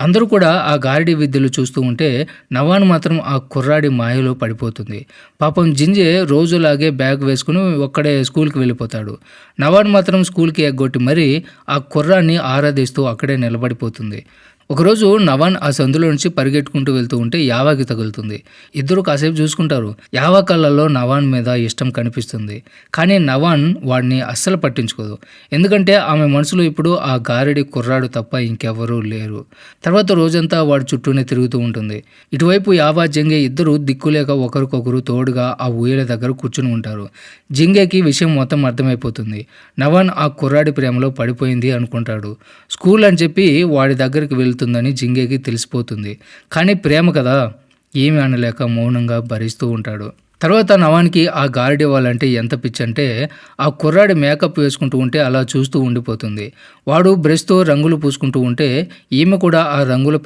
అందరూ కూడా ఆ గారడీ విద్యలు చూస్తూ ఉంటే నవాన్ మాత్రం ఆ కుర్రాడి మాయలో పడిపోతుంది. పాపం జింజే రోజులాగే బ్యాగ్ వేసుకుని ఒక్కడే స్కూల్కి వెళ్ళిపోతాడు. నవాన్ మాత్రం స్కూల్కి ఎగ్గొట్టి మరీ ఆ కుర్రాన్ని ఆరాధిస్తూ అక్కడే నిలబడిపోతుంది. ఒకరోజు నవాన్ ఆ సందులో నుంచి పరిగెట్టుకుంటూ వెళ్తూ ఉంటే యావాకి తగులుతుంది. ఇద్దరు కాసేపు చూసుకుంటారు. యావా కళ్ళల్లో నవాన్ మీద ఇష్టం కనిపిస్తుంది. కానీ నవాన్ వాడిని అస్సలు పట్టించుకోదు. ఎందుకంటే ఆమె మనసులో ఇప్పుడు ఆ గారడి కుర్రాడు తప్ప ఇంకెవరూ లేరు. తర్వాత రోజంతా వాడి చుట్టూనే తిరుగుతూ ఉంటుంది. ఇటువైపు యావా జింగే ఇద్దరు దిక్కులేక ఒకరికొకరు తోడుగా ఆ ఊయల దగ్గర కూర్చుని ఉంటారు. జింగేకి విషయం మొత్తం అర్థమైపోతుంది. నవాన్ ఆ కుర్రాడి ప్రేమలో పడిపోయింది అనుకుంటాడు. స్కూల్ అని చెప్పి వాడి దగ్గరికి వెళ్తుందని జింగేకి తెలిసిపోతుంది. కానీ ప్రేమ కదా, ఏమి అనలేక మౌనంగా భరిస్తూ ఉంటాడు. తర్వాత నవాన్కి ఆ గారడీ వాళ్ళంటే ఎంత పిచ్చంటే ఆ కుర్రాడి మేకప్ వేసుకుంటూ ఉంటే అలా చూస్తూ ఉండిపోతుంది. వాడు బ్రష్తో రంగులు పూసుకుంటూ ఉంటే ఈమె కూడా ఆ రంగుల